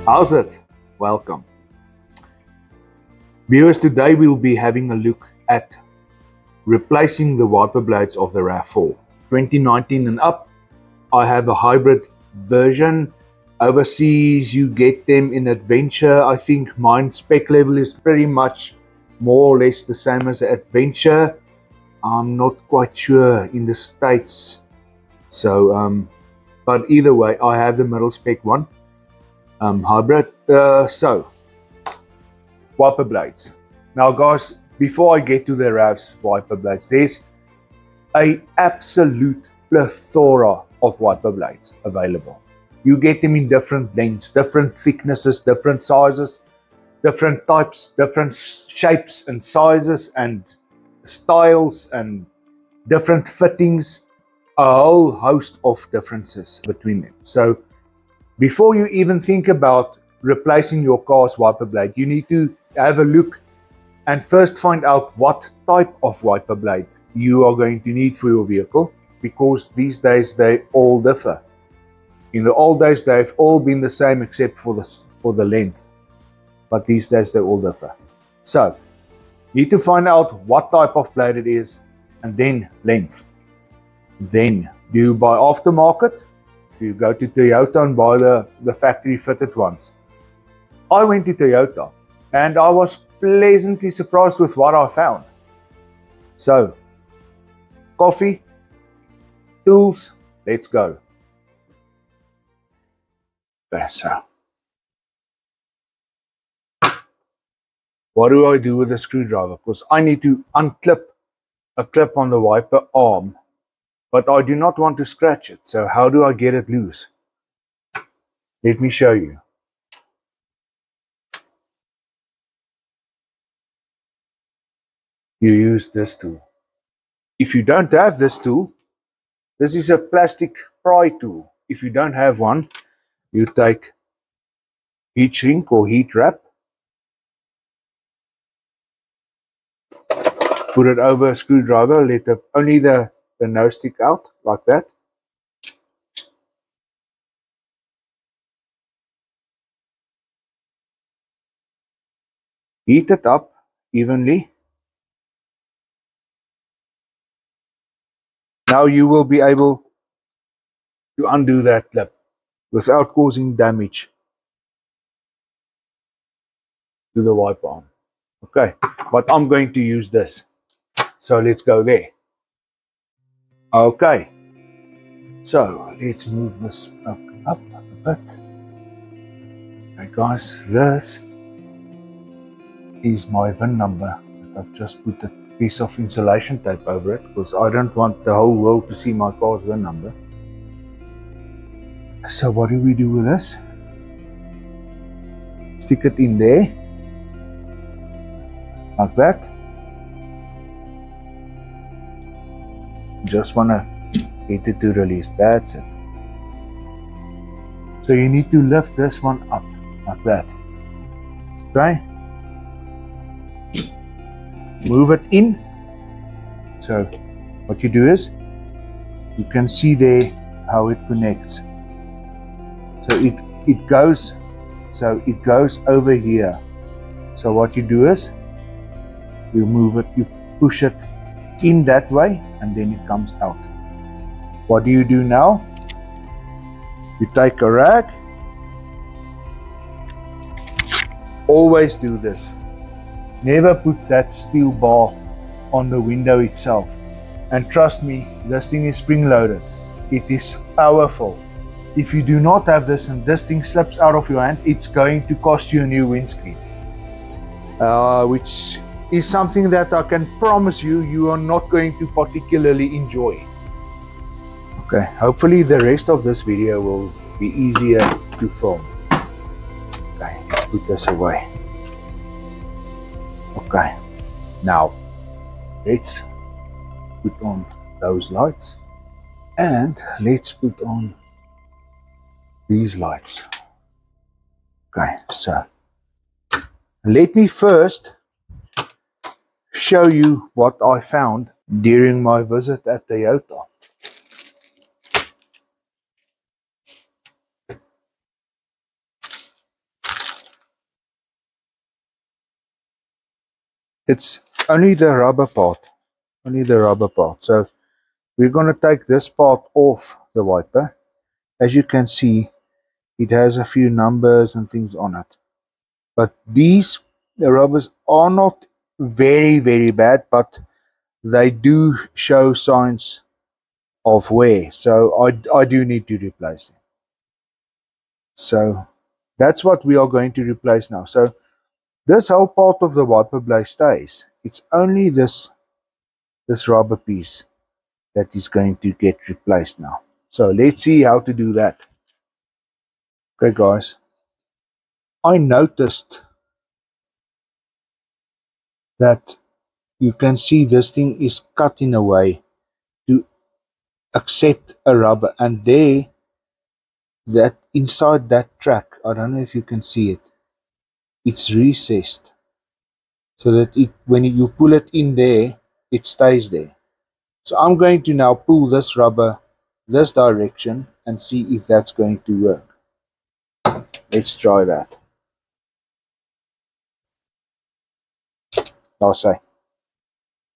How's it? Welcome. Viewers, today we'll be having a look at replacing the wiper blades of the RAV4. 2019 and up. I have a hybrid version. Overseas you get them in Adventure. I think mine spec level is pretty much more or less the same as the Adventure. I'm not quite sure in the States. So, but either way, I have the middle spec one. Hybrid. So, wiper blades. Now guys, before I get to the Rav's wiper blades, there's an absolute plethora of wiper blades available. You get them in different lengths, different thicknesses, different sizes, different types, different shapes and sizes and styles and different fittings, a whole host of differences between them. So before you even think about replacing your car's wiper blade, you need to have a look and first find out what type of wiper blade you are going to need for your vehicle, because these days they all differ. In the old days they've all been the same except for the length, but these days they all differ. So you need to find out what type of blade it is and then length. Then do you buy aftermarket? You go to Toyota and buy the factory fitted ones. I went to Toyota and I was pleasantly surprised with what I found. So, coffee, tools, let's go. Okay, so what do I do with a screwdriver? Because I need to unclip a clip on the wiper arm, but I do not want to scratch it. So how do I get it loose? Let me show you. You use this tool. If you don't have this tool, this is a plastic pry tool. If you don't have one, you take heat shrink or heat wrap, put it over a screwdriver, let only the nose stick out like that. Heat it up evenly. Now you will be able to undo that clip without causing damage to the wiper arm. Okay, but I'm going to use this. So let's go there. Okay, so let's move this up a bit. Okay guys, this is my VIN number. I've just put a piece of insulation tape over it because I don't want the whole world to see my car's VIN number. So what do we do with this? Stick it in there, like that. Just want to get it to release, that's it. So you need to lift this one up, like that. Okay? Move it in. So what you do is, you can see there how it connects. So it goes over here. So what you do is, you move it, you push it in that way, and then it comes out. What do you do now? You take a rag. Always do this. Never put that steel bar on the window itself. And trust me, this thing is spring loaded. It is powerful. If you do not have this and this thing slips out of your hand, it's going to cost you a new windscreen. Which is something that I can promise you are not going to particularly enjoy. Okay, hopefully the rest of this video will be easier to film. Okay, let's put this away. Okay, now let's put on those lights and let's put on these lights. Okay, so let me first show you what I found during my visit at Toyota. it's only the rubber part. Only the rubber part. So we're going to take this part off the wiper. As you can see, it has a few numbers and things on it. But these rubbers are not very, very bad, but they do show signs of wear. So I do need to replace them. So that's what we are going to replace now. So this whole part of the wiper blade stays. It's only this rubber piece that is going to get replaced now. So let's see how to do that. Okay guys, I noticed that you can see this thing is cut in a way to accept a rubber, and there, that inside that track, I don't know if you can see it, it's recessed so that it, when you pull it in there, it stays there. So I'm going to now pull this rubber this direction and see if that's going to work. Let's try that. I'll say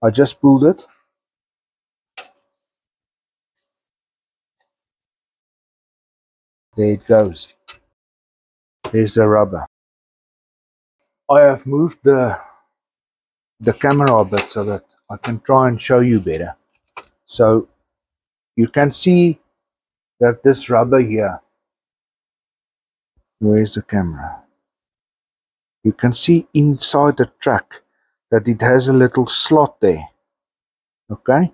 I just pulled it. There it goes. There's the rubber. I have moved the camera a bit so that I can try and show you better. So you can see that this rubber here, where's the camera? You can see inside the track that it has a little slot there. Okay?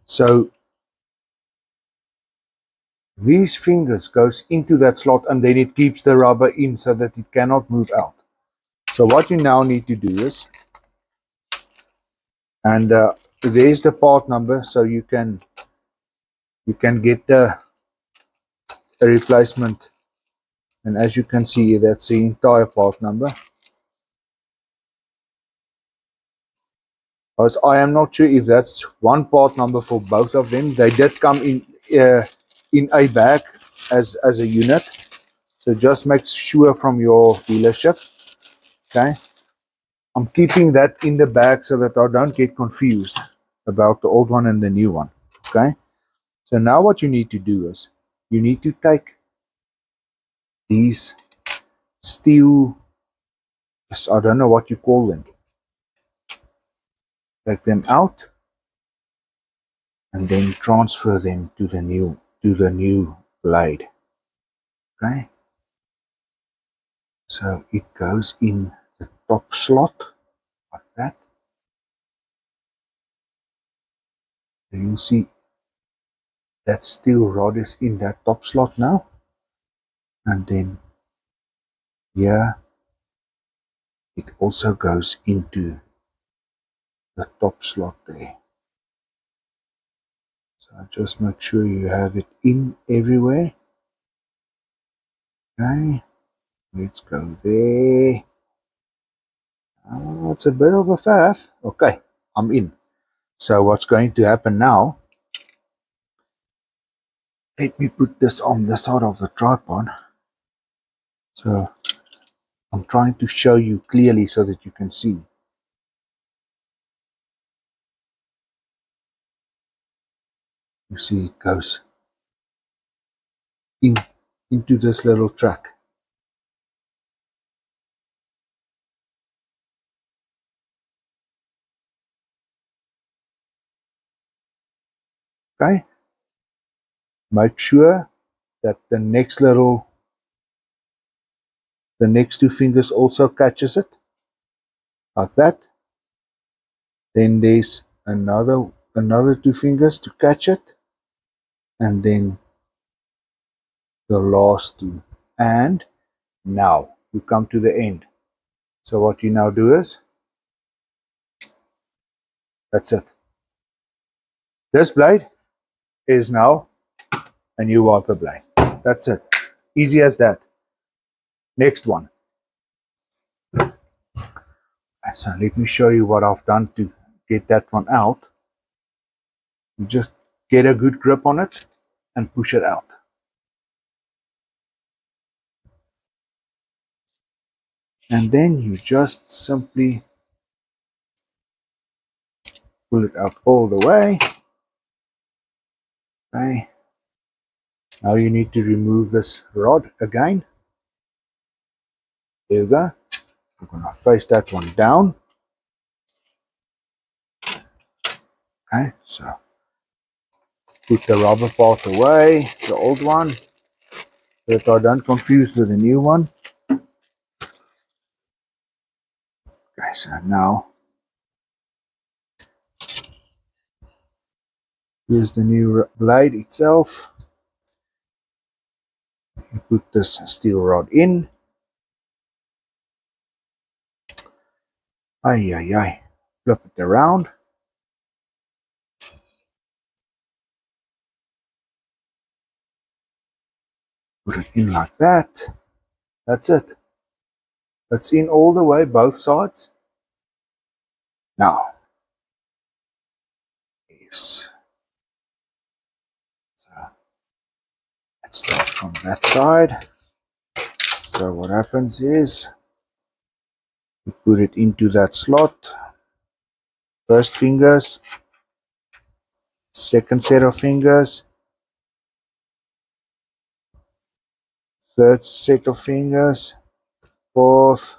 So these fingers goes into that slot and then it keeps the rubber in so that it cannot move out. So what you now need to do is, and there's the part number, so you can get a replacement, and as you can see, that's the entire part number. Because I am not sure if that's one part number for both of them. They did come in a bag as a unit, so just make sure from your dealership. Okay, I'm keeping that in the bag so that I don't get confused about the old one and the new one. Okay, so now what you need to do is you need to take these steel, I don't know what you call them, take them out and then transfer them to the new blade. Okay, so it goes in the top slot like that. And you see that steel rod is in that top slot now, and then here it also goes into the top slot there. So just make sure you have it in everywhere. Okay, let's go there. Oh, it's a bit of a faff. Okay, I'm in. So what's going to happen now, let me put this on the side of the tripod. So I'm trying to show you clearly so that you can see. You see it goes into this little track. Okay, make sure that the next two fingers also catches it like that. Then there's another two fingers to catch it, and then the last two. And now you come to the end. So what you now do is, that's it. This blade is now a new wiper blade. That's it. Easy as that. Next one. So let me show you what I've done to get that one out. You just get a good grip on it and push it out. And then you just simply Pull it out all the way. Okay. Now you need to remove this rod again. There you go. I'm going to face that one down. Okay, so put the rubber part away, the old one, so that I don't confuse with the new one. Okay, so now here's the new blade itself. You put this steel rod in. Ay, ay, ay. Flip it around. Put it in like that. That's it. It's in all the way, both sides. Now, yes. So let's start from that side. So what happens is you put it into that slot. First fingers, second set of fingers, third set of fingers, fourth.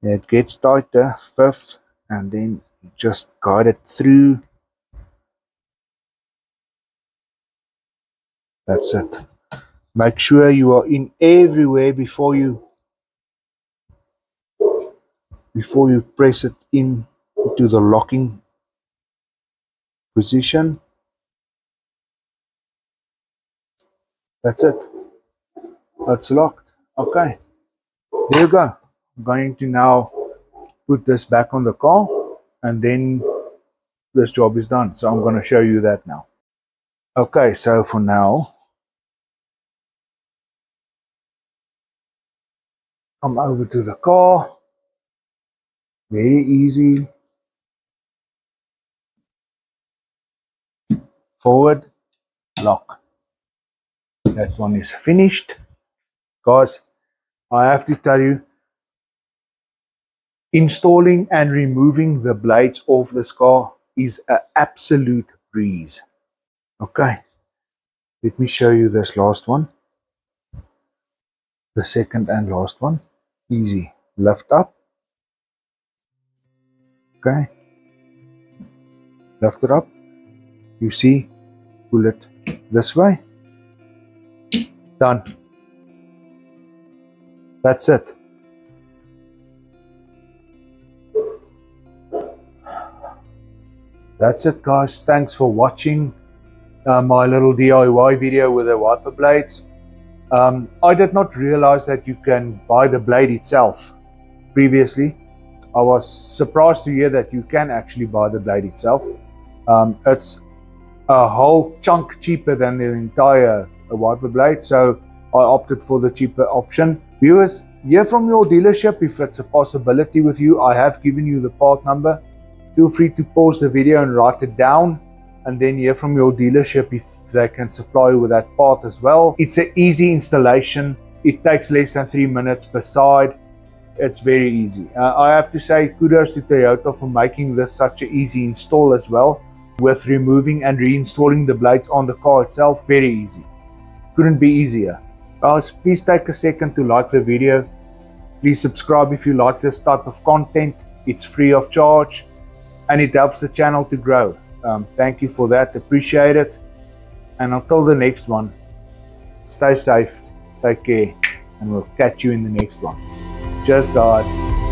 It gets tighter, fifth, and then you just guide it through. That's it. Make sure you are in everywhere before you press it in into the locking position. That's it. That's locked. Okay. There you go. I'm going to now put this back on the car, and then this job is done. So I'm going to show you that now. Okay, so for now, come over to the car. Very easy. Forward, lock. That one is finished. Guys, I have to tell you, installing and removing the blades off this car is an absolute breeze. Okay, let me show you this last one. The second and last one. Easy. Lift up. Okay. Lift it up. You see, pull it this way. Done. That's it. That's it, guys. Thanks for watching my little DIY video with the wiper blades. I did not realize that you can buy the blade itself. Previously, I was surprised to hear that you can actually buy the blade itself. It's a whole chunk cheaper than the entire wiper blade, so I opted for the cheaper option. Viewers, hear from your dealership if it's a possibility with you. I have given you the part number. Feel free to pause the video and write it down, and then hear from your dealership if they can supply you with that part as well. It's an easy installation. It takes less than 3 minutes per side. It's very easy. I have to say kudos to Toyota for making this such an easy install as well, with removing and reinstalling the blades on the car itself. Very easy. Couldn't be easier. Guys, please take a second to like the video. Please subscribe if you like this type of content. It's free of charge and it helps the channel to grow. Thank you for that. Appreciate it. And until the next one, stay safe, take care, and we'll catch you in the next one. Cheers, guys.